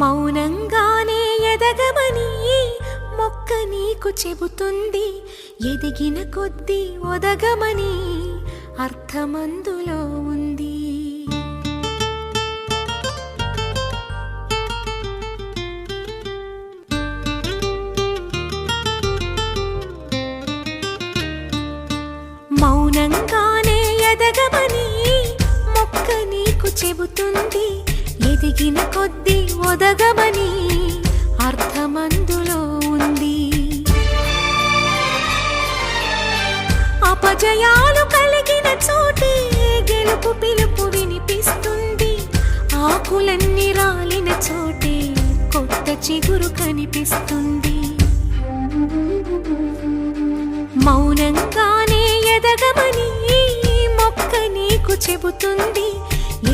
మౌనంగానే ఎదగమని మొక్క నీకు చెబుతుంది. ఎదిగిన కొద్దీ ఒదగమని అర్థమందులో ఉంది. మౌనంగానే ఎదగమని మొక్క నీకు చెబుతుంది. ఎదిగిన కొద్దీ ఒదగమని అర్థమందులో ఉంది. అపజయాలు కలిగిన చోటే గెలుపు పిలుపు వినిపిస్తుంది. ఆకులన్నీ రాలిన చోటే కొత్త చిగురు కనిపిస్తుంది. మౌనంగానే ఎదగమని మొక్క నీకు చెబుతుంది.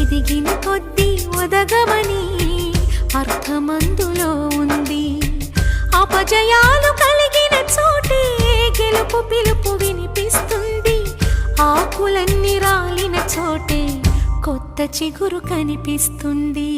ఎదిగిన కొద్దీ ఒదగమని అర్థమందులో ఉంది. అపజయాలు కలిగిన చోటే గెలుపు పిలుపు వినిపిస్తుంది. ఆకులన్నీ రాలిన చోటే కొత్త చిగురు కనిపిస్తుంది.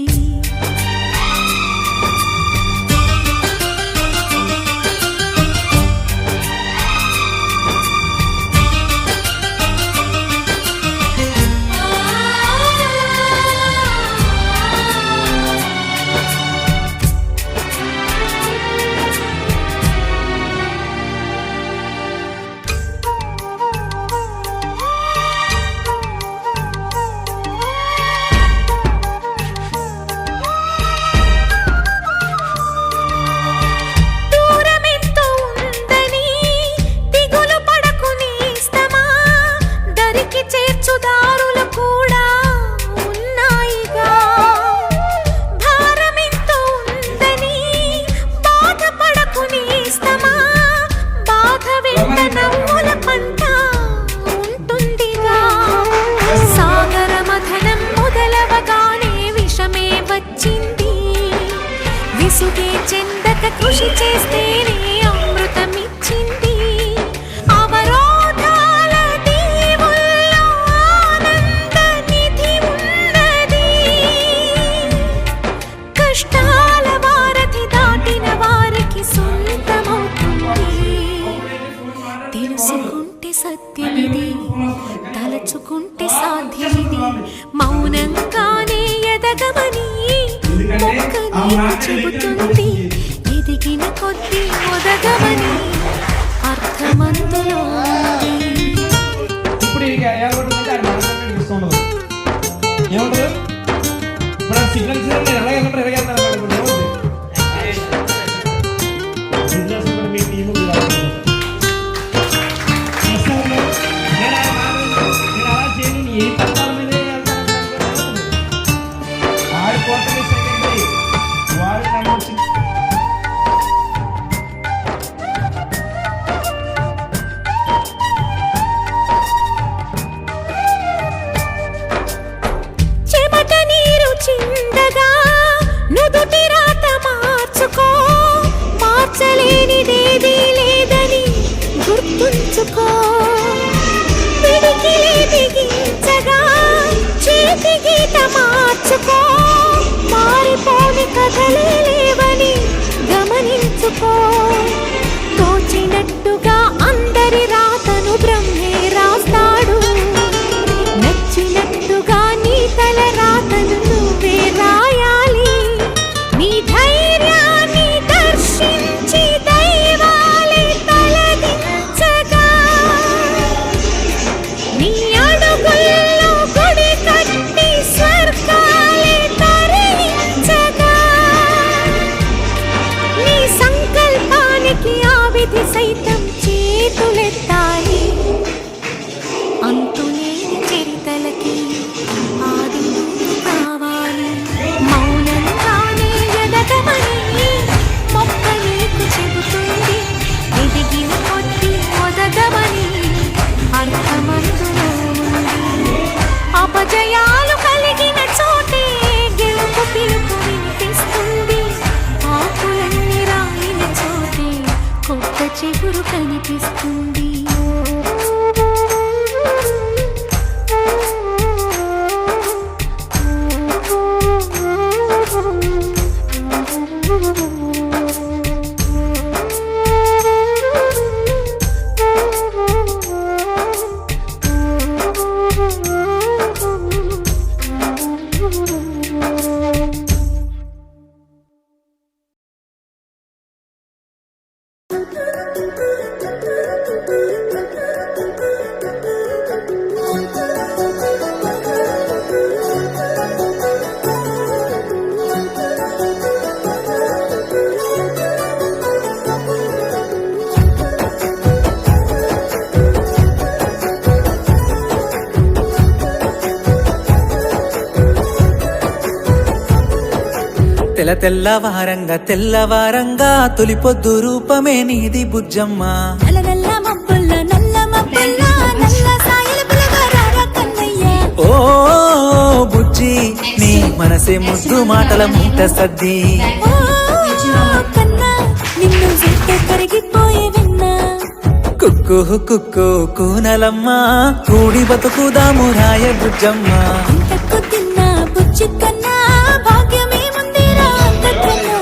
చెందక కృషి చేస్తేనే అమృతమిచ్చింది. అవరోధాల దీవుల్లో ఆనంద నిధి ఉన్నది. కష్టాల వారధి దాటిన వారికి సొంతమవుతుంది. తెలుసుకుంటే సత్యమిది, తలచుకుంటే సాధ్యమిది. మౌనంగానే ఎదగమని మొక్క నీకు చెబుతుంది. ఎదిగిన కొద్దీ ఒదగమని అర్థమందులో ఉంది. చిందగా నుదుటి రాత మార్చుకో. మార్చలేనిదేదీ లేదని గుర్తుంచుకో. పిడికిలి బిగించగా చేతి గీత మార్చుకో. మారిపోని కథలే లేవని గమనించుకో. తోచినట్టుగా అందరి రాతను బ్రహ్మే రాస్తాడు. నచ్చినట్టుగా నీ తల రాతను నువ్వే రాయాలి. నీ ధైర్యాన్ని దర్శించి దైవాలే తలదించగా, నీ అడుగుల్లో గుడి కట్టి స్వర్గాలే తరించగా, నీ సంకల్పానికి ఆ విధి సైతం చేతులెత్తాలి. అంతులేని చరితలకి ఆది కావాలి. మౌనంగానే ఎదగమని మొక్క నీకు చెబుతుంది. ఎదిగిన కొద్దీ ఒదగమని అర్థమందులో ఉంది. అపజయాలు కలిగిన చోటే గెలుపు పిలుపు వినిపిస్తుంది. ఆకులన్నీ రాయిన చోటే కొత్త చిగురు కనిపిస్తుంది. తెల్లవారంగా తెల్లవారంగా తొలి పొద్దు రూపమే నీది బుజ్జమ్మ. నల్ల నల్ల మబ్బుల్ల నల్ల మబ్బుల్ల నల్ల సాయల పిలగారార కన్నయ్య. ఓ బుజ్జి నీ మనసే ముద్దు మాటల మూట సద్ది. ఓ కన్నా నిన్ను చూస్తే కరిగిపోయే విన్నా. కుక్కు కుక్కు కూనలమ్మ కూడి బతుకుదాము రాయ బుజ్జమ్మ. అంతకు తిన్నా బుజ్జి కన్నా భాగ్యమే ముందిరా అంతకన్నా.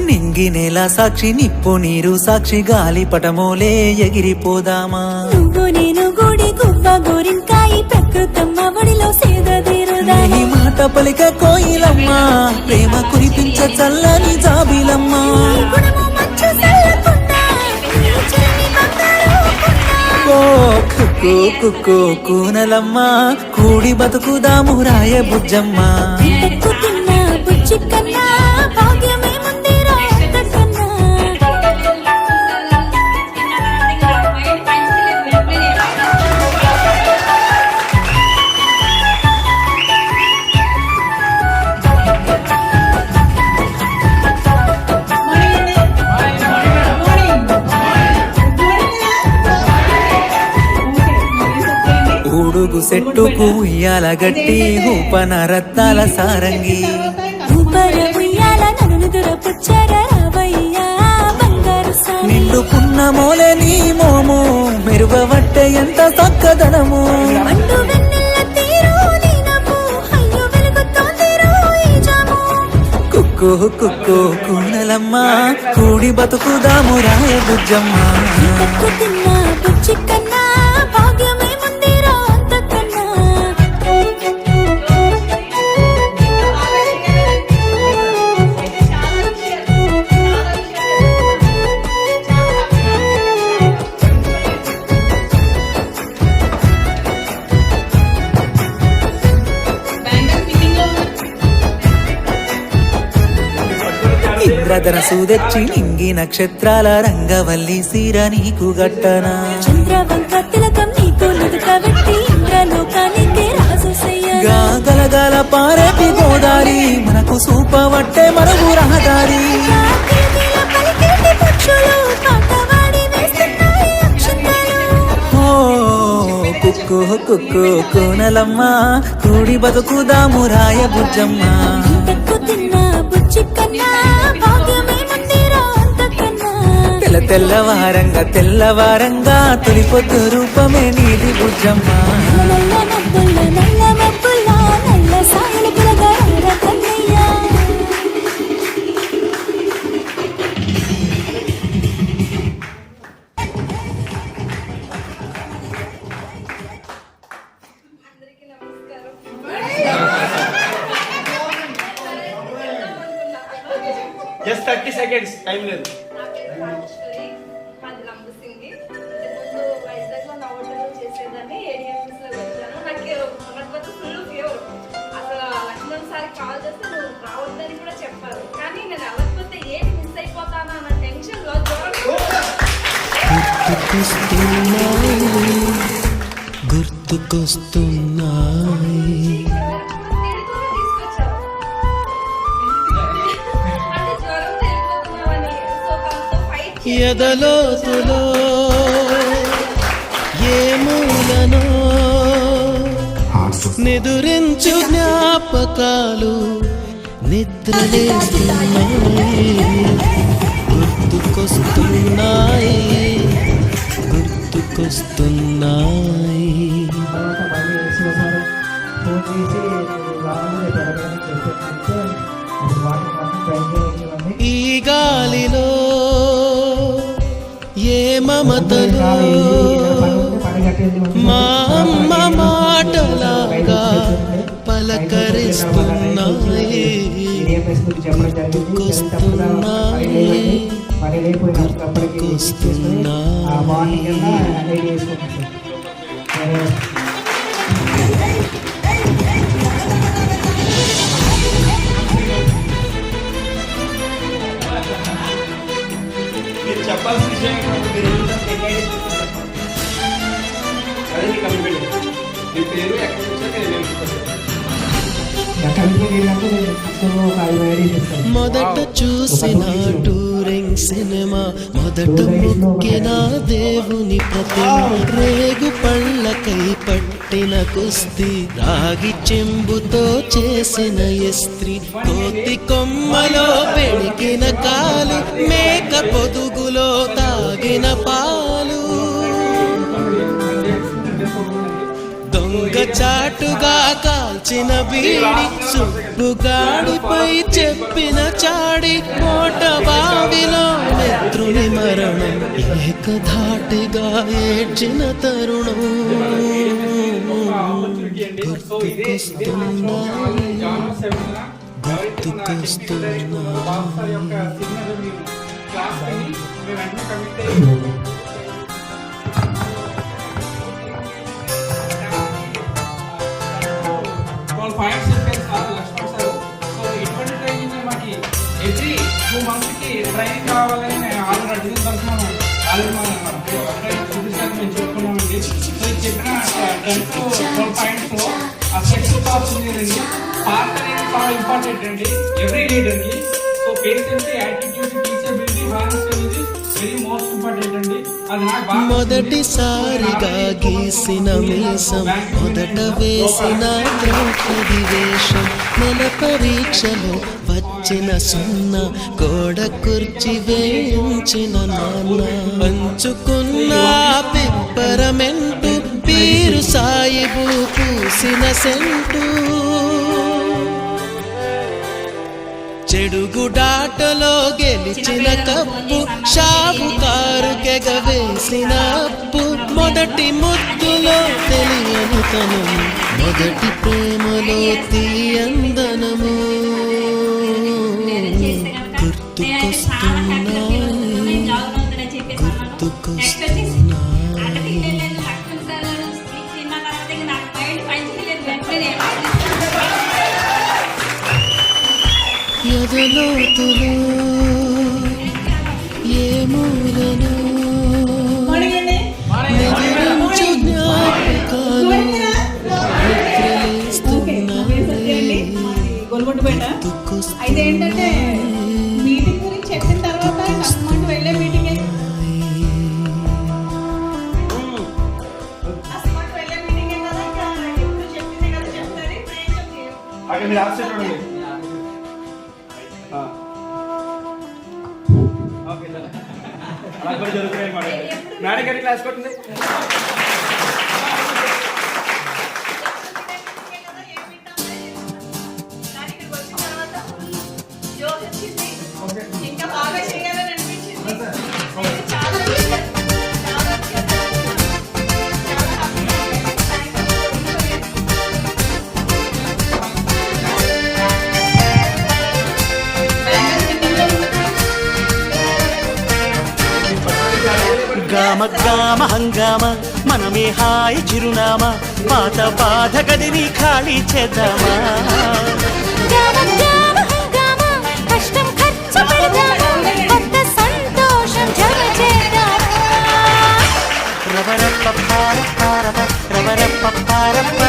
నింగి నేల సాక్షి నిప్పు నీరు సాక్షి గాలి పటమోలే ఎగిరిపోదామా. నువ్వు నేను గుడి గువ్వ గోరింకాయి ప్రకృతమ్మ ఒడిలో సేదదీరుదా. నీ మాట పలిక కోయిలమ్మ ప్రేమ కురిపించ చల్లని జాబిలమ్మ. గుణము మంచు చల్లకుండా నీ చెలిమి బంగారు కొండ. ఓ కుక్కు కుక్కు కూనలమ్మ కూడి బతుకుదాము రాయ బుజ్జమ్మ. అంతకు తిన్నా బుజ్జి కన్నా భాగ్యమే ముందిరా అంతకన్నా. ఊడుగు సెట్టుకు ఉయ్యాల గట్టి ఊపన రత్నాల సారంగి. ఊపర ఉయ్యాల నన్ను దురపుచ్చార రావయ్యా బంగారు సామి. నిండు పున్నమోలే నీ మోము మెరుగవట్టే ఎంత చక్కదనము. మండు వెన్నెల తీరు నీ నవ్వు అయ్యో వెలుగుతోందిరో ఈ జాము. కుక్కు కుక్కు కూనలమ్మ కూడి బతుకుదాము రాయ బుజ్జమ్మ. అంతకు తిన్నా బుజ్జి కన్నా భాగ్యమే ముందిరా అంతకన్నా. ఇంద్రధనసు తెచ్చి నింగి నక్షత్రాల రంగవల్లి సీర నీకు గట్టనా. చంద్రవంక తిలకం నీకు నుదుట పెట్టి ఇంద్రలోకానికే రాజు సయ్యనా. గా గలగల పారేటి గోదారి మనకు సూపవట్టే మరుగు రహదారి. కిలకిల పలికేటి పక్షులు పాటవాడి వేస్తున్నాయి అక్షంతలు. ఓ కుక్కు కుక్కు కూనలమ్మ కూడి బతుకుదాము రాయ బుజ్జమ్మ. అంతకు తిన్నా బుజ్జి కన్నా భాగ్యమే ముందిరా అంతకన్నా. తెల్లవారంగా తెల్లవారంగా తొలి పొద్దు రూపమే నీది బుజ్జమ్మ. నల్ల మబ్బుల్ల నల్ల మబ్బుల్ల నల్ల సాయల పిలగారార కన్నయ్య. జస్ట్ 30 సెకండ్స్ టైం లేదు. నా పేరు రాజేశ్వరి, మాది లంబసింగి. ముందు వైజాగ్లో నా హోటల్లో చేసేదాన్ని, ఏడిఎంఎస్లో వచ్చాను. నాకు మొదటి ఫుల్ ఫీవర్. అసలు లక్ష్మణ్ సార్ కాల్ చేస్తే నువ్వు రావద్దని కూడా చెప్పారు. కానీ నేను వెళ్ళకపోతే ఏంటి మిస్ అయిపోతానా అన్న టెన్షన్లో గుర్తుకొస్తున్నాయి తీసుకొచ్చారు. అంటే జ్వరంతో వెళ్ళిపోతున్నామని. సో తనతో ఫైట్ ఎదలోతులో ఏ మూలనో నిదురించు జ్ఞాపకాలు నిద్రలేస్తున్నాయి. గుర్తుకొస్తున్నాయి గుర్తుకొస్తున్నాయి. ఈ గాలిలో ఏ మమతలో మా అమ్మ మాటలాగా పలకరిస్తున్నాయి. ఫెస్టివల్ చెప్పడం జరిగింది. మరి లేకపోయినప్పటికీ తీసుకొని ఆ మార్నింగ్ కన్నా రెడీ చేసుకుంటాం. మీరు చెప్పాల్సిన విషయం అదే మీ కమిట్మెంట్. మీ పేరు ఎక్కడి నుంచో మొదట చూసిన టూరింగ్ సినిమా, మొదట మొక్కిన దేవుని ప్రతిమ, రేగు పళ్ళకై పట్టిన కుస్తీ, రాగి చెంబుతో చేసిన ఇస్త్రీ, కోతి కొమ్మలో పెణికిన కాలు, మేక పొదుగులో తాగిన పాలు, దొంగ చాటుగా కాల్చిన బీడి, సుబ్బుగాడిపై చెప్పిన చాడి, కోట బావిలో మిత్రుని మరణం, ఏకధాటిగా ఏడ్చిన తరుణం పాయింట్స్ చెప్పారు సార్ లక్ష్మణ్ సార్. సో ఇటువంటి ట్రైనింగ్ మాకు ఎవ్రీ 2 months ట్రైనింగ్ కావాలని ఆల్రెడీ అడిగిన తర్వాత మనం మేము చెప్పుకున్నామండి. సో ఇది చెప్పిన 10 పాయింట్స్లో ఆ సెక్షన్ టాప్స్ ఉందండి. పార్ట్ అనేది చాలా ఇంపార్టెంట్ అండి ఎవ్రీ లీడర్కి. So patience, attitude, teachability, honesty అనేది వెరీ మోస్ట్ ఇంపార్టెంట్ అండి. అది నాకు బాగా మొదటిసారిగా గీసిన మీసం, మొదట వేసిన ద్రౌపది వేషం, నెల పరీక్షలో వచ్చిన సున్న, గోడ కుర్చీ వేయించిన నాన్న, పంచుకున్న పిప్పరమెంటు, పీరు సాయిబు పూసిన సెంటు, చెడుగుడాటలో గెలిచిన కప్పు, షావుకారు కెగవేసిన అప్పు, మొదటి ముద్దులో తెలియని తనం, మొదటి ప్రేమలో తీయందనము గుర్తుకొస్తున్నాయి, గుర్తుకొస్తున్నాయి. ఎదలోతులు ఏ మూలను నిద్రించు జ్ఞాపకాలు ఇదేంటంటే మీటింగ్ గురించి చెప్పిన తర్వాత కస్టమర్ వెళ్ళే మీటింగ్ అక్కడ మీరు ఆఫ్ చూడండి. ఓకే సార్ అలా కూడా జరుగుతున్నాయి అన్నమాట. మేడం గారి క్లాస్ కొట్టింది. ఇంకా బాగా చేయాలని అనిపించింది. గామ గామ హంగామ మనమే హాయి చిరునామా, పాత బాధ గదిని ఖాళీ చేద్దామా, కష్టం ఖర్చు పెడదామా, కొత్త సంతోషం జమ చేద్దామా, రవరప్పపారపారప రవరప్పపారప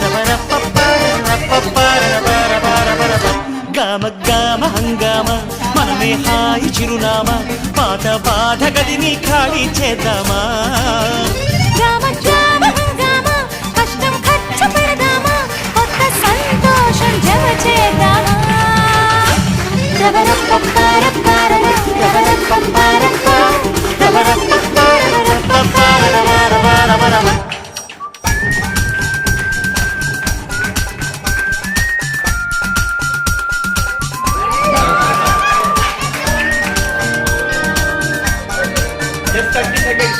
రవరప్పపారపపారపపారపపారపరప. గామ గామ హంగామ మనమే హాయి చిరునామా, పాత బాధ గదిని ఖాళీ చేద్దామా, కష్టం ఖర్చు పెడదామా, కొత్త సంతోషం జమ చేద్దామా, Just 30 seconds.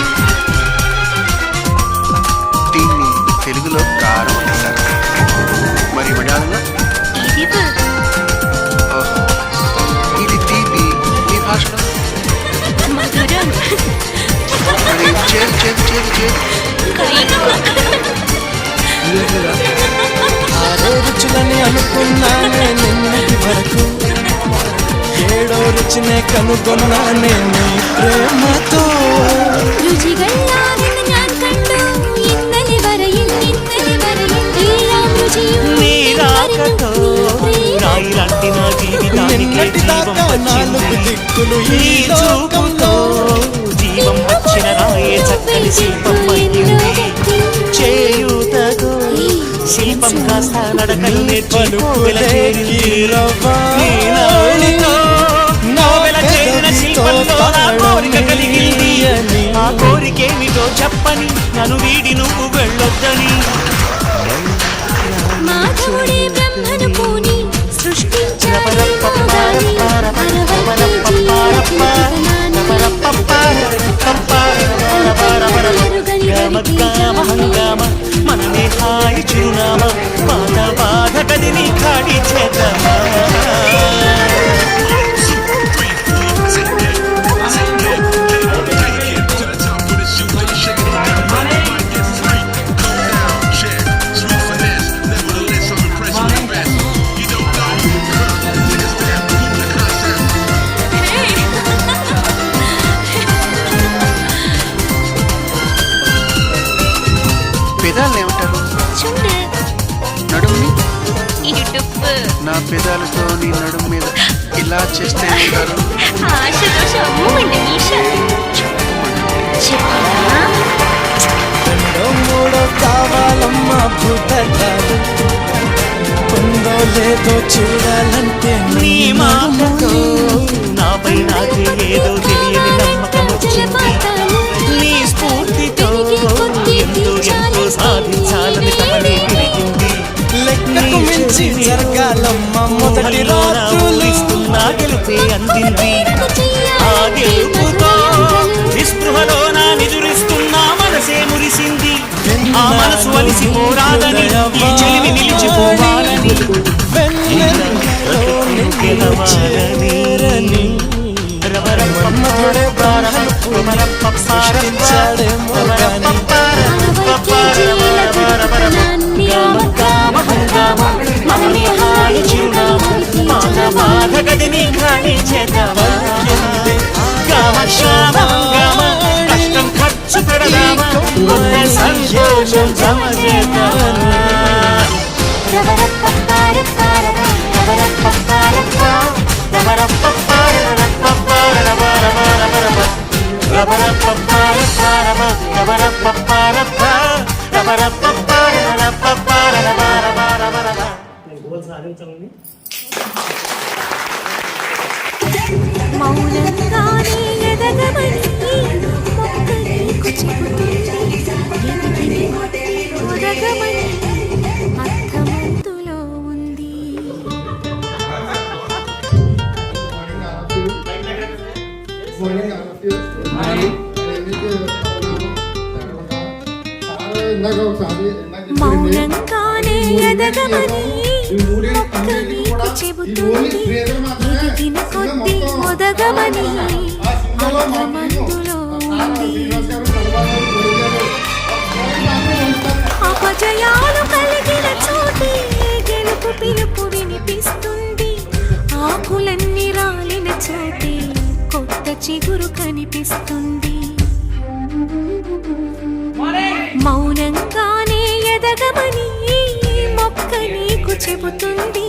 దీన్ని తెలుగులో కారం అంటారు. మరి మలయాళంలో ఓహో, ఇది తీపి. మీ భాషలో మరి చేదు చేదు చేదు చేదు. ఆరో రుచులని అనుకున్నానే నిన్నటి వరకు, ఏడో రుచినే కనుగొన్నానే నీ ప్రేమతో. രുചികളാകുന്ന ഞാൻ കണ്ടു ഇന്നലെ വരയിൽ എല്ലാം രുചിയും నీ రాకతో రాయిలాంటి నా జీవితానికి నిన్నటి జీవం దాకా నాలుగు వచ్చింది. దిక్కులు నీ ఈ చూపుతో లోకంలో జీవం వచ్చిన రాయే చక్కని శిల్పం అయ్యింది. చేయూతతో శిల్పం కాస్త నడకలు నేర్చి కోవెల చేరింది. నీ నవ్వులతో కోవెల చేరిన శిల్పం మనసులో నా కోరిక కలిగింది. ఆ కోరికేమిటో చెప్పని నన్ను వీడి నువ్వు వెళ్ళొద్దని. మాధవుడే బ్రహ్మను పూని సృష్టించాడు మోగాన్ని. అరవై మనమే హాయి చిరునామా బాధ బాధ కదిని ఖాళీ చేద్దామా. పెదాలు ఏమంటారు? నడుముని నా పెదాలతో నీ నడుము మీద ఇలా చేస్తే ఏమంటారు? రెండో మూడో కావాలమ్మా భూతకాలు, ఉందో లేదో చూడాలంటే నీ మాటతో నాపై నాకే ఏదో తెలియని నమ్మకం వచ్చింది. నీ స్ఫూర్తితో ఎంతో ఎంతో సాధించాలని తమనే పెరిగింది. లెక్కకు మించి జరగాలమ్మ మొదటి రాత్రులు. ఇస్తున్నా గెలుపే అందింది. ఆ గెలుపుతో నిస్పృహలో నా నిదురిస్తున్నా మనసే మురిసింది. ఆ మనసు అలిసిపోరాదని ఈ చెలిమి నిలిచిపోవాలని గెలవాలని మన్మథుడే బ్రాహ్మణు సృష్టించాడేమో గాని కష్టం ఖర్చు పెడదామా సంతోషం జమ చేద్దామా. మౌనంగానే ఎదగమని మొక్క నీకు చెబుతుంది. ఎదిగి ఒదగమని అర్థమంతులో ఉంది. మౌనంగానే ఎదగమని మొక్క నీకు చెబుతుంది. ఎదిగిన కొద్ది ఒదగమని అర్థమంతులో ఉంది. అపజయాలు కలిగిన చోటే గెలుపు పిలుపు వినిపిస్తుంది. ఆకులన్నీ రాలిన చోటే కొత్త చిగురు కనిపిస్తుంది. మౌనంగానే ఎదగమని మొక్క నీకు చెబుతుంది.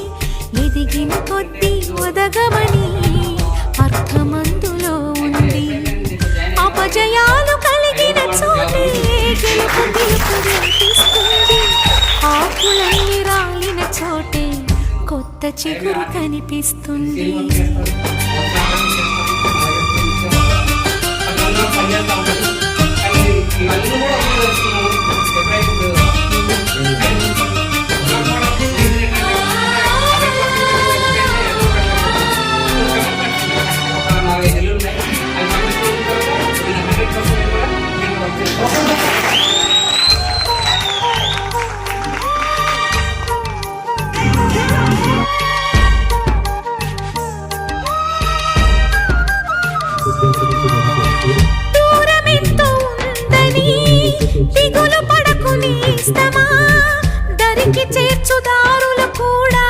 ఎదిగిన కొద్ది ఒదగమని అర్థమందులో ఉంది. అపజయాలు కలిగిన చోటే గెలుపు పిలుపు వినిపిస్తుంది. ఆకులన్నీ రాలిన చోటే కొత్త చిగురు కనిపిస్తుంది. దూరమెంతో ఉందని దిగులు పడకు నేస్తమా. దరికి చేర్చుదారులు కూడా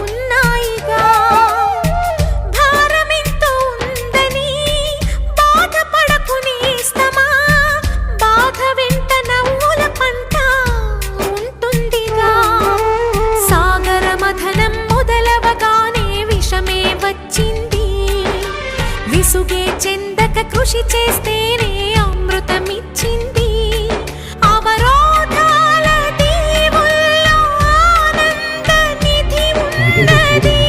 ఉన్నాయిగా. భారమెంతో ఉందని బాధపడకు నేస్తమా. బాధ వెంట నవ్వుల పంట ఉంటుందిగా. సాగర మథనం మొదలవగానే విషమే వచ్చింది. విసుగే చెందక కృషి చేస్తేనే అమృతమిచ్చింది. అవరోధాల దీవుల్లో ఆనంద నిధి ఉన్నది.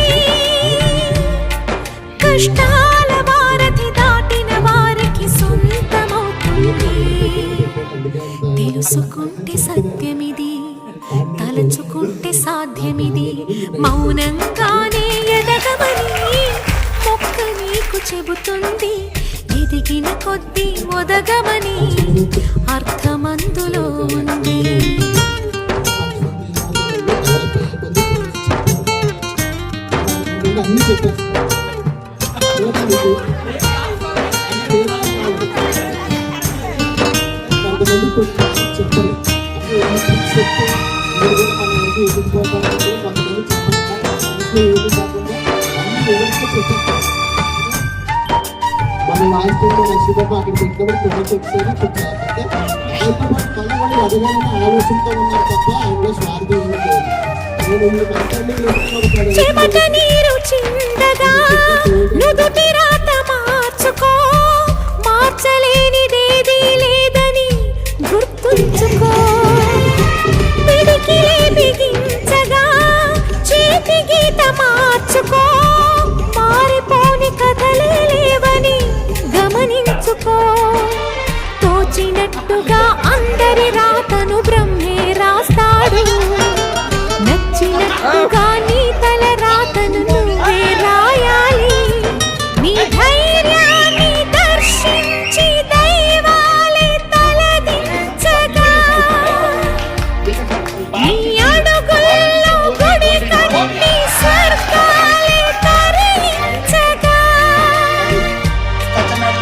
కష్టాల వారధి తెలుసుకుంటే సత్యమిది, తలచుకుంటే సాధ్యమిది. మౌనంగానే ఎదగమని మొక్క నీకు చెబుతుంది, ఎదిగిన కొద్దీ ఒదగమని అర్థమందులో ఉంది. మనం లాస్ట్ నచ్చిపోతే అక్కడ పెట్టినప్పుడు కొన్ని చెప్పేది ఆయనతో పాటు కళ్ళబడి ఎదగాలని ఆలోచనతో ఉన్నారు తప్ప ఆయనలో స్వార్థం లేదు. చెమట నీరు చిందగా నుదుటి రాత మార్చుకో, మార్చలేనిదేదీ లేదని గుర్తుంచుకో. పిడికిలే బిగించగా చేతి గీత మార్చుకో, మారిపోని కథలే లేవని గమనించుకో. తోచినట్టుగా అందరి రాతను బ్రహ్మే రాస్తాడు, నచ్చినట్టుగా నీ తల రాతను నువ్వే రాయాలి. నీ ధైర్యాన్ని దర్శించి దైవాలే తలదించగా, నీ అడుగుల్లో గుడి కట్టి స్వర్గాలే తరించగా,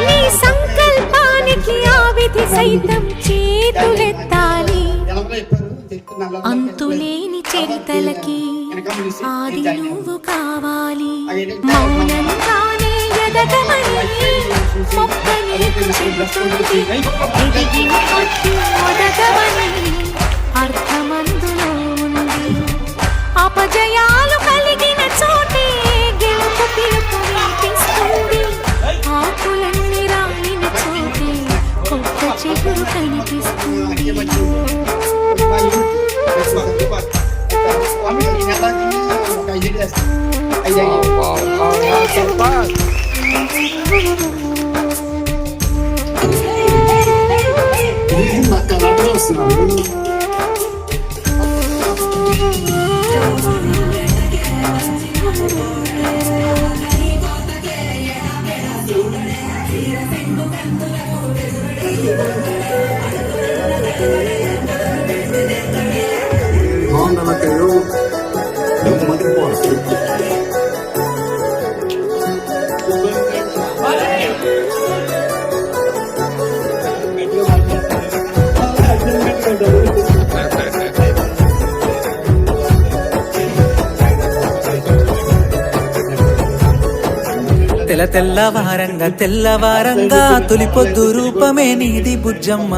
నీ సంకల్పానికి ఆ విధి సైతం చేతులెత్తాలి. అంతులేని చరితలకి ఆది నువ్వు కావాలి. మౌనంగానే ఎదగమని మొక్క నీకు చెబుతుంది, ఎదిగిన కొద్దీ ఒదగమని అర్థమందులో ఉంది. అపజయాలు కలిగిన చోటే గెలుపు పిలుపు వినిపిస్తుంది, ఆకులన్నీ రాలిన చోటే కొత్త చిగురు కనిపిస్తుంది. తెల్లవారంగా తెల్లవారంగా తొలిపొద్దు రూపమే నీది బుజ్జమ్మ.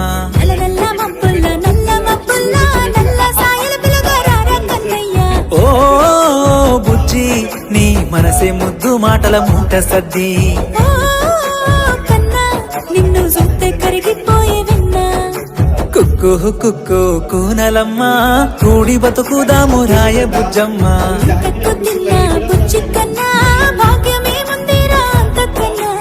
నల్ల మబ్బుల్ల నల్ల మబ్బుల్ల నల్ల సాయల పిలగారార కన్నయ్య. ఓ బుజ్జి నీ మనసే ముద్దు మాటల మూట సద్ది. ఓ కన్నా నిన్ను చూస్తే కరిగిపోయే విన్నా. కుక్కు కుక్కు కూనలమ్మ కూడి బతుకుదాము రాయ బుజ్జమ్మ. కక్కు తిన్న బుజ్జి కన్నా భాగ్యమే ముందిరా అంతకన్నా.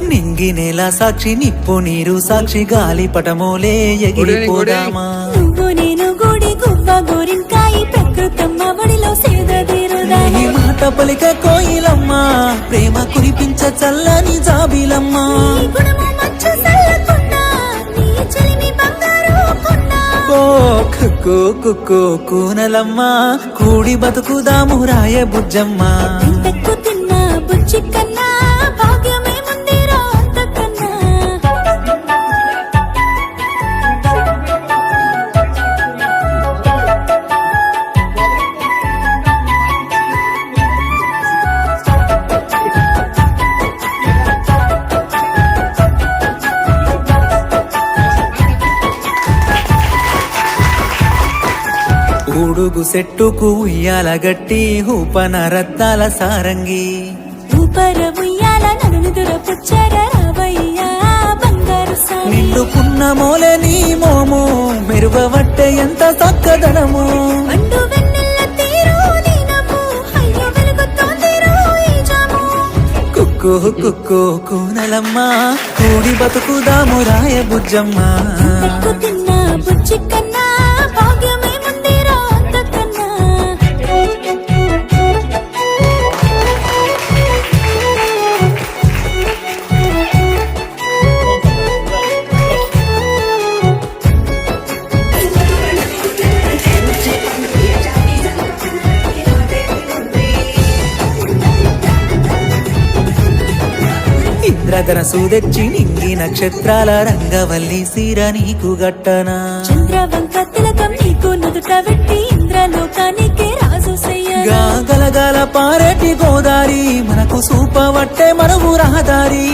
నింగి నేల సాక్షి నిప్పు నీరు సాక్షి గాలి పటమోలే ఎగిరిపోదామా. నువ్వు నేను గూడి గువ్వ గోరింకాయి ప్రకృతమ్మ ఒడిలో సేదీరుదా. నీ మాట పలిక కోయిలమ్మ ప్రేమ కురిపించ చల్లని జాబిలమ్మ. నీ గుణము మంచు చల్లకున్నా, నీ చెలిమి బంగారు కొన్నా. ఓ కుక్కు కుక్కు కూనలమ్మ కూడి బతుకుదాము రాయ బుజ్జమ్మ. ఇంతకు తిన్న బుజ్జి కన్నా భాగ్యమే ముందిరా అంతకన్నా. ఊడుగు సెట్టుకు ఉయ్యాల గట్టి ఊపన రత్నాల సారంగి ఊపర ఉయ్యాల నన్ను దురపుచ్చర రావయ్యా బంగారు సాయి నిండుకున్న మోలే నీ మోము మెరుగవట్టే ఎంత చక్కదనము అండు వెన్నెల తీరు నీనము అయ్యో వెలుగుతోందిరో ఈ జాము కుక్కు కుక్కు కూనలమ్మ కూడి బతుకుదాము రాయ బుజ్జమ్మ పెక్కు తిన్న బుజ్జి కన్నా భాగ్యమే ముందిరా అంతకన్నా ఇంద్రధనసు తెచ్చి నింగి నక్షత్రాల రంగవల్లి సీర నీకు గట్టనా చంద్రవంక తిలకం నీకు నుదుట వెట్టి ఇంద్రలోకానికే రాజు సయ్యా గలగల పారేటి గోదారి మనకు సూపవట్టే మరుగు రహదారి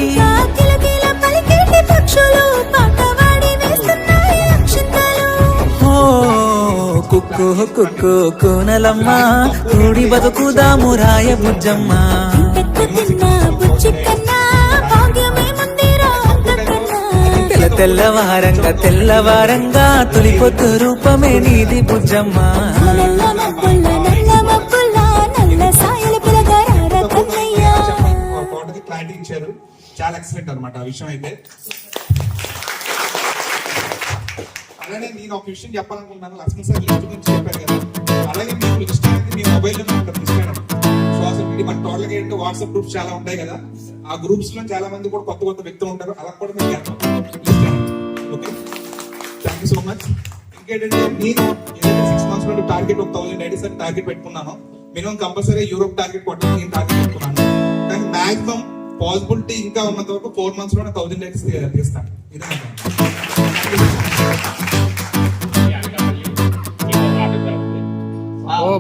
కిలకిల పలికేటి పక్షులు పాటవాడి వేస్తున్నాయి అక్షింతలు ఓ కుక్కు కుక్కు కూనలమ్మ కూడి బతుకుదాము రాయ బుజ్జమ్మ పెక్కు తిన్న బుజ్జి కన్నా భాగ్యమే ముందిరా అంతకన్నా తెల్లవారంగా తొలి పొద్దు రూపమే నీది బుజ్జమ్మ నల్ల మబ్బుల్ల నల్ల సాయలు పిలగారార కన్నయ్యా పాటకి క్లారిటీ ఇచ్చారు, చాలా ఎక్సలెంట్ అన్నమాట ఆ విషయం అయితే. అలానే నేను ఒక విషయం చెప్పాలనుకుంటున్నాను, లక్ష్మణ్ సార్ లిస్ట్ గురించి చెప్పారు కదా, అలాగే మీకు లిస్ట్ అనేది మీ మొబైల్లోనే ఉంటుంది లిస్ట్ అనేది. సోషల్ మీడియా మన టోటల్గా ఏంటంటే వాట్సాప్ గ్రూప్స్ చాలా ఉంటాయి కదా, ఆ గ్రూప్స్ లో చాలా మంది కూడా కొత్త వ్యక్తులు ఉంటారు, అలా కూడా మీరు లిస్ట్ అనేది. Okay, thank you so much. ఇంకేంటంటే నేను ఏదైతే 6 months లో టార్గెట్ 1000 ఐడీస్ అని టార్గెట్ పెట్టుకున్నాను, మినిమం కంపల్సరీ యూరోప్ టార్గెట్ కొట్టాలి నేను టార్గెట్ పెట్టుకున్నాను. కానీ మాక్సిమం పాసిబిలిటీ ఇంకా ఉన్నంత వరకు 4 months లోనే 1000 ఐడీస్ తీస్తాను. ఇదే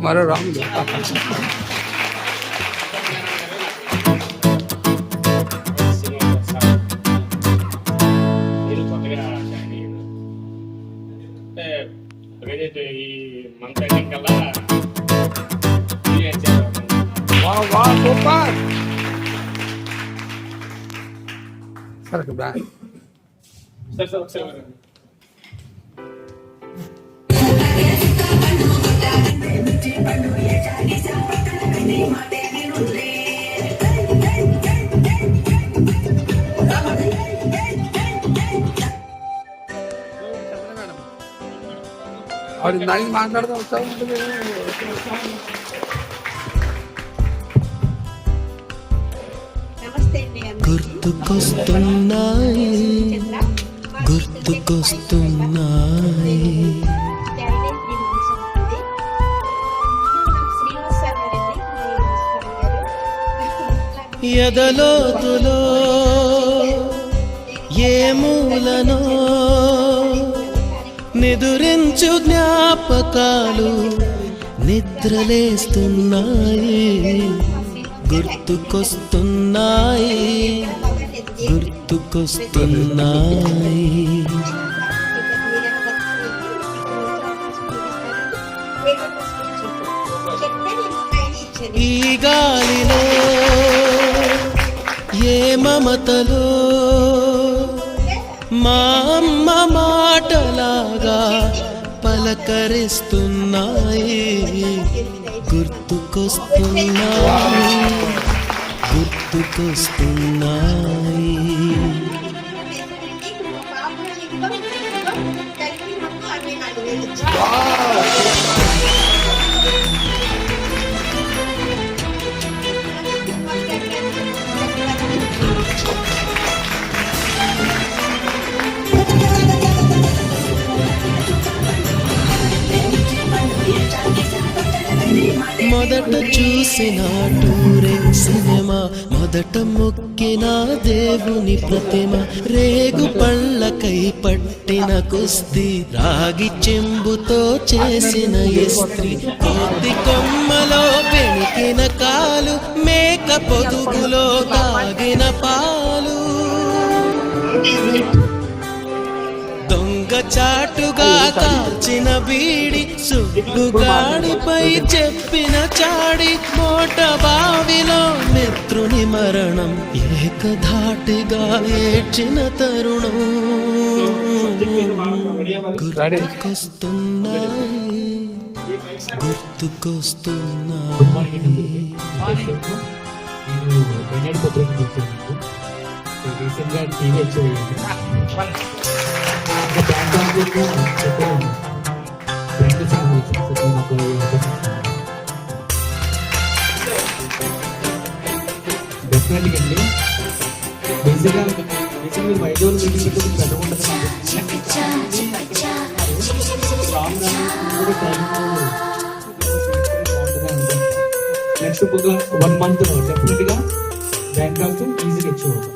మరో రాముడు ఈ మంత్ ఎండింగ్ కల్లా సూపర్ సరే బాయ్ సార్ ఒకసారి और नहीं माట్లాడదా వస్తావు గుర్తుకొస్తున్నాయి గుర్తుకొస్తున్నాయి ఎదలోతులో ఏ మూలనో నిదురించు జ్ఞాపకాలు నిద్రలేస్తున్నాయి గుర్తుకొస్తున్నాయి గుర్తుకొస్తున్నాయి ఈ గాలిలో ఏ మమతలో మా అమ్మ మాటలాగా పలకరిస్తున్నాయి గుర్తుకొస్తున్నాయి గుర్తుకొస్తున్నాయి మొదట చూసిన టూరింగ్ సినిమా మొదట మొక్కిన దేవుని ప్రతిమ రేగు పళ్ళకై పట్టిన కుస్తీ రాగి చెంబుతో చేసిన ఇస్త్రీ కోతి కొమ్మలో పెణికిన కాలు మేక పొదుగులో తాగిన పాలు దొంగ చాటుగా కాచిన బీడి సుడ్డుగాడిపై చెప్పిన చాడి మోట బావిలో మిత్రుని మరణం ఏకధాటిగా ఏడ్చిన తరుణం గుర్తుకొస్తున్నాయి రీసెంట్గా టీవీ వచ్చేది డెఫినెట్గా అండి బేసిక్గా మీరు వైద్యులు నెక్స్ట్ 1 month డెఫినెట్గా బ్యాంకాక్ ఈజీగా ఇచ్చేవాళ్ళు.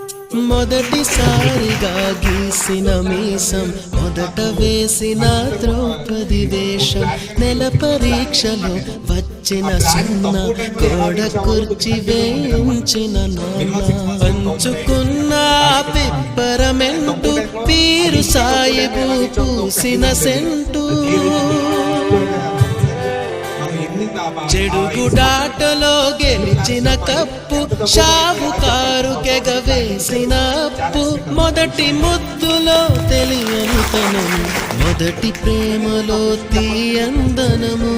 మొదటిసారిగా గీసిన మీసం మొదట వేసిన ద్రౌపది వేషం నెల పరీక్షలో వచ్చిన సున్న గోడ కుర్చి వేయించిన నాన్న పంచుకున్న పిప్పరమెంటు పీరు సాయిబు పూసిన సెంటు చెడుగుడాటలో గెలిచిన కప్పు షావుకారుకెగ వేసిన అప్పు మొదటి ముద్దులో తెలియని తనం మొదటి ప్రేమలో తీయందనము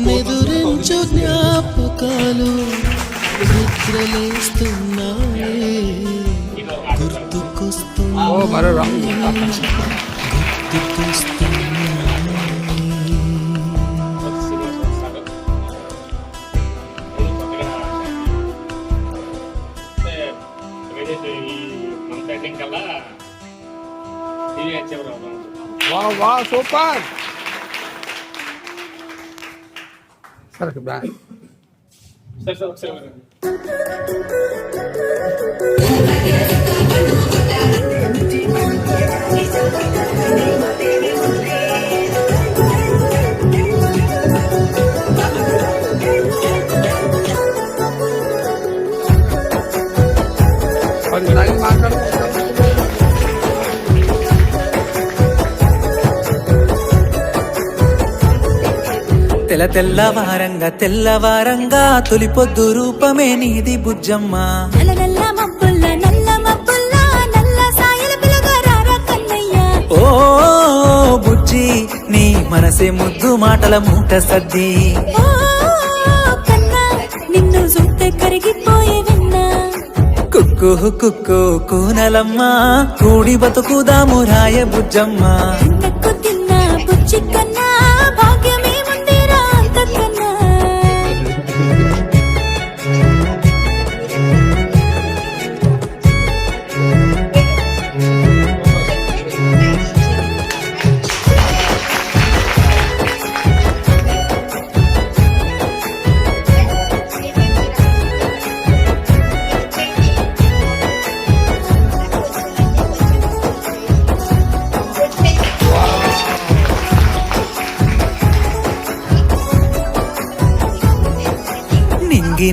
మెదురించు జ్ఞాపకాలు నిద్రలేస్తున్నాయి సూపర్ సరే సార్ ఒకసారి తెల్లవారంగా తొలిపొద్దు రూపమే నీది బుజ్జమ్మ. నల్ల మబ్బుల్ల నల్ల సాయల పిలగారా కన్నయ్య. ఓ బుజ్జి నీ మనసే ముద్దు మాటల మూట సద్ది. ఓ కన్నా నిన్ను చూస్తే కరిగిపోయే విన్నా. కుక్కు కుక్కు కూనలమ్మ కూడి బతుకుదాము రాయ బుజ్జమ్మ. తిన్నకు తిన్నా బుజ్జి కన్నా భాగ్యమే ముందేరా అంతకన్నా.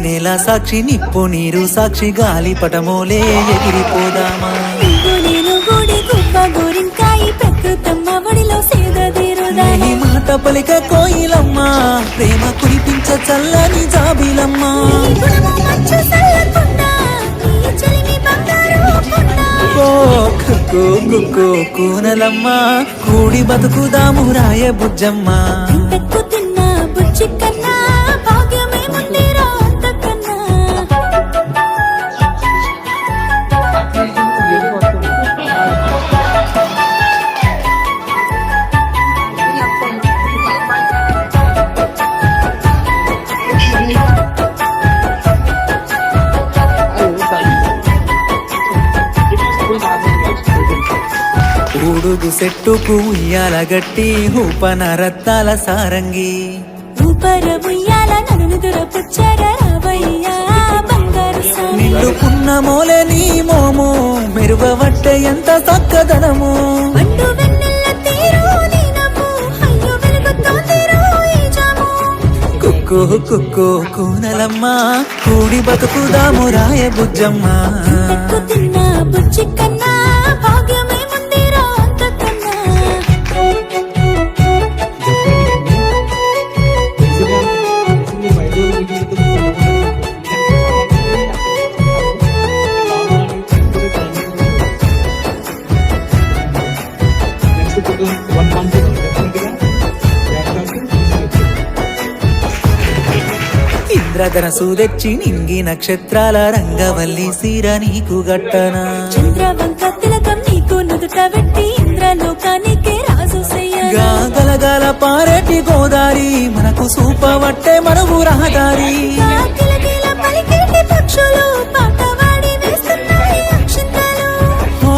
నేల సాక్షి నిప్పు నీరు సాక్షి గాలి పటమోలే ఎగిరిపోదామా. నేను గూడి గుబ్బ గోరింకాయి ప్రకృతమ్మ ఒడిలో సేదీరుదా. నీ మాట పలిక కోయిలమ్మ ప్రేమ కురిపించ చల్లని జాబిలమ్మ. ఓ కుక్కు కుక్కు కూనలమ్మ కూడి బతుకుదాము రాయ బుజ్జమ్మ. తిన్నకు తిన్నా బుజ్జి కన్నా భాగ్యమే ముందేరా అంతకన్నా. ఊడుగు సెట్టుకు ఉయ్యాల గట్టి ఊపన రత్తాల సారంగి. ఊపర ఉయ్యాల నన్ను దురపుచ్చర రావయ్యా బంగారు సామి నిండుకున్న మోలే నీ మోము మెరుగవట్టే ఎంత చక్కదనము పండు వెన్నెల తీరు నీ నవ్వు అయ్యో వెలుగుతోందిరో ఈ జాము కుక్కు కుక్కు కూనలమ్మ కూడి బతుకుదాము రాయ బుజ్జమ్మ ఎక్కు తిన్న బుజ్జి కన్నా భాగ్యమే ముందిరా అంతకన్నా ఇంద్రధనసు తెచ్చి నింగి నక్షత్రాల రంగవల్లి సీర నీకు గట్టనా చంద్రవంక తిలకం నీకు నుదుట పెట్టి ఇంద్రలోకానికే రాజు సయ్యగా గలగల పారేటి గోదారి మనకు సూపవట్టే మరుగు రహదారి కిలకిల పలికేటి పక్షులు పాటవాడి వేస్తున్నాయి అక్షింతలు ఓ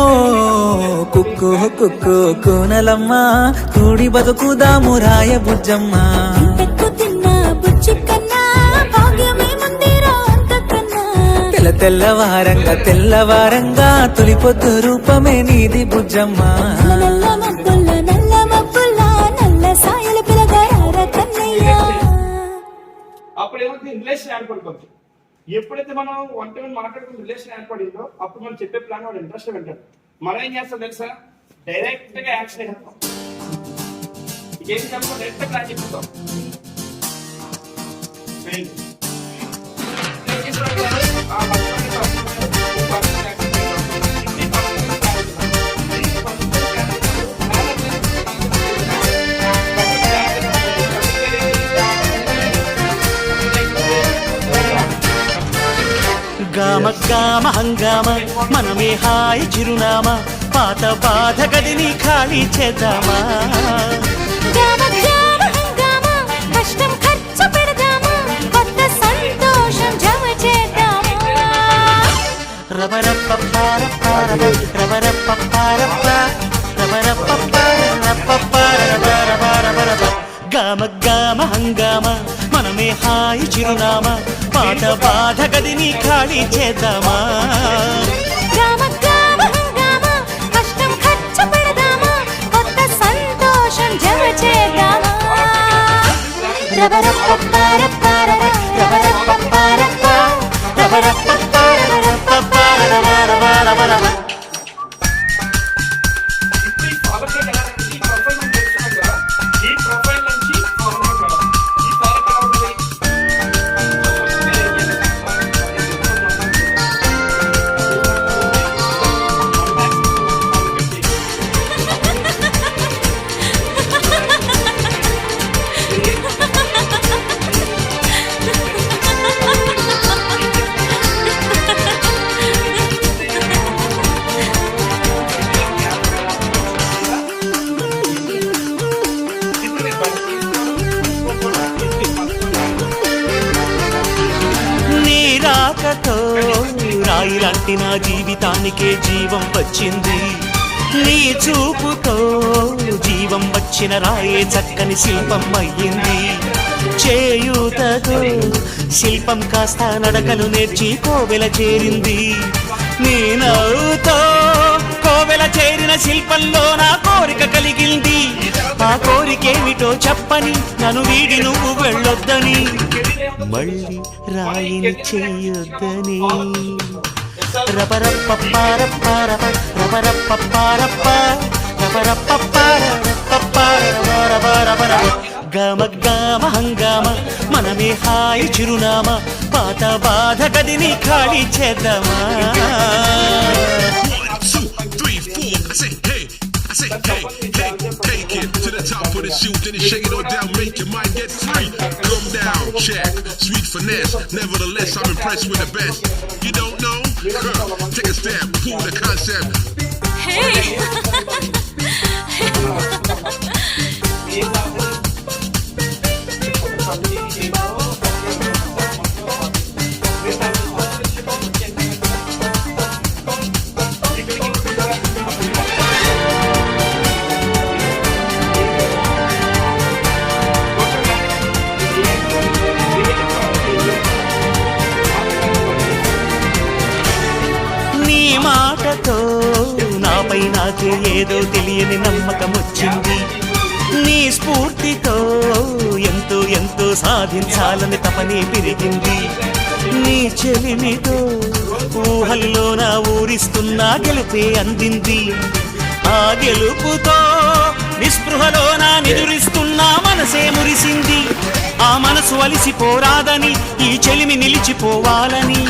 కుక్కు కుక్కు కూనలమ్మ కూడి బతుకుదాము రాయ బుజ్జమ్మ ఎక్కు తిన్న బుజ్జి కన్నా భాగ్యమే ముందిరా అంతకన్నా తెల్లవారంగా తొలి పొద్దు రూపమే నీది బుజ్జమ్మ నల్ల మబ్బుల్ల నల్ల సాయల పిలగారార కన్నయ్య అప్పుడు ఏమవుతుంది రిలేషన్ ఏర్పడుతుంది. ఎప్పుడైతే మనం వంట మాట్లాడుకున్న రిలేషన్ ఏర్పడిందో అప్పుడు మనం చెప్పే ప్లాన్ వాడు ఇంట్రెస్ట్ వింటాడు. మనం ఏం చేస్తాం తెలుసా, డైరెక్ట్ గా యాక్షన్ చేస్తాం. ఏం చెప్పాలి, డైరెక్ట్ ప్లాన్ చెప్తాం. గామ గామ హంగామ మనమే హాయి చిరునామా పాత బాధ గదిని ఖాళీ చేద్దామా గామ గామ హంగామ కష్టం ఖర్చు పెడదామా కొత్త సంతోషం జమ చేద్దామా రబరప్పపారపారప రబరప్పపారప రబరప్పపారపపారపపారపపారప గామ గామ హంగామ మనమే హాయి చిరునామా పాత బాధ గదిని ఖాళీ చేద్దామా గామ గామ హంగామ కష్టం ఖర్చు పెడదామా కొత్త సంతోషం జమ చేద్దామా రబరప్పపారపారప రబరప్పపారప రబరప్పపారపపారపపారపపారపపారప ఈ ప్రొఫైల్ నుంచి ఈ ఫాలో కావాలి. నీ రాకతో రాయిలాంటి నా జీవితానికే జీవం వచ్చింది నీ చూపుతో జీవం వచ్చిన రాయే చక్కని శిల్పం అయ్యింది చేయూతతో శిల్పం కాస్త నడకలు నేర్చి కోవెల చేరింది నీ నవ్వుతో కోవెల చేరిన శిల్పంలో నా కోరిక కలిగింది ఆ కోరికేమిటో చెప్పని నన్ను వీడి నువ్వు వెళ్ళొద్దని మళ్ళీ రాయిని చెయ్యొద్దని రబరప్పపారపారప రబరప్పపారప రబరప్పపారపపారపపారపపారపపారప గామ గామ హంగామ మనమే హాయి చిరునామా పాత బాధ గదిని ఖాళీ చేద్దామా 1, 2, 3, 4. I say hey, take it to the top of the shoe, then you shake it all down, make your mind get free. Come down, check, sweet finesse. Nevertheless, I'm impressed with the best. You don't know? Take a step, pull the concept. నాకే ఏదో తెలియని నమ్మకం వచ్చింది. నీ స్ఫూర్తితో ఎంతో ఎంతో సాధించాలని తపనే పెరిగింది. నీ చెలిమితో ఊహల్లో నా ఊరిస్తున్నా గెలుపే అందింది. ఆ గెలుపుతో నిస్పృహలో నా నిదురిస్తున్నా మనసే మురిసింది. ఆ మనసు అలిసిపోరాదని ఈ చెలిమి నిలిచిపోవాలని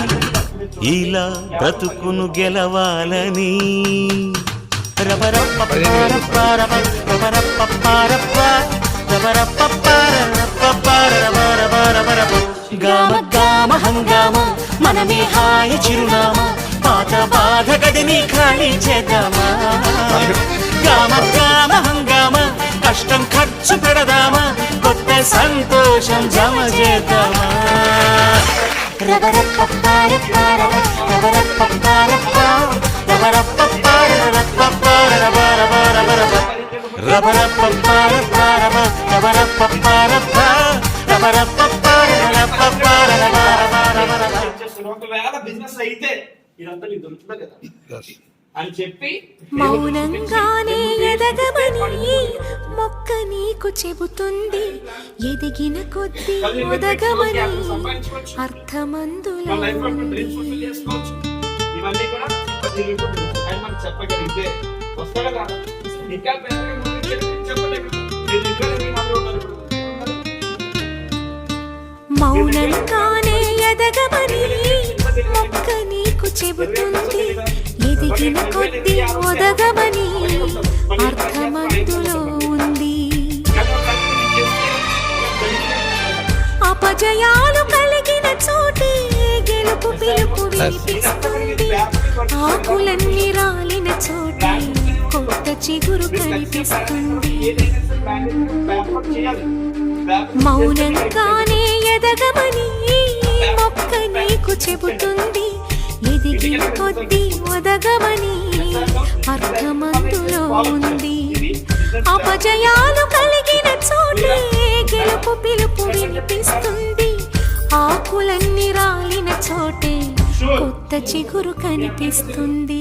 ఇలా బ్రతుకును గెలవాలని. గామ గామ హంగామ మనమే హాయి చిరునామా పాత బాధ గదిని ఖాళీ చేద్దామా. గామ గామ హంగామ కష్టం ఖర్చు పెడదామా కొత్త సంతోషం జమ చేద్దామా. ఒకవేళ బిజినెస్ అయితే ఇదంతా నీకు దొరుకుతుందా లేదా అని చెప్పి మౌనంగానే ఎదగమని మొక్క నీకు చెబుతుంది. ఎదిగిన కొద్దీ ఒదగమని అర్థమందులో ఉంది. ఇవన్నీ కూడా అని మనం చెప్పగలిగితే వస్తా కదా. ఇంకా చెప్పలేదు. మౌనంగానే ఎదగమని మొక్క నీకు చెబుతుంది. ఎదిగిన కొద్దీ ఒదగమని అర్థమందులో ఉంది. అపజయాలు కలిగిన చోటే గెలుపు పిలుపు వినిపిస్తుంది. ఆకులన్నీ రాలిన చోటే కొత్త చిగురు కనిపిస్తుంది. మౌనంగానే ఎదగమని మొక్క నీకు చెబుతుంది. ఎదిగిన కొద్దీ ఒదగమని అర్థమందులో ఉంది. అపజయాలు కలిగిన చోటే గెలుపు పిలుపు వినిపిస్తుంది. ఆకులన్నీ రాలిన చోటే కొత్త చిగురు కనిపిస్తుంది.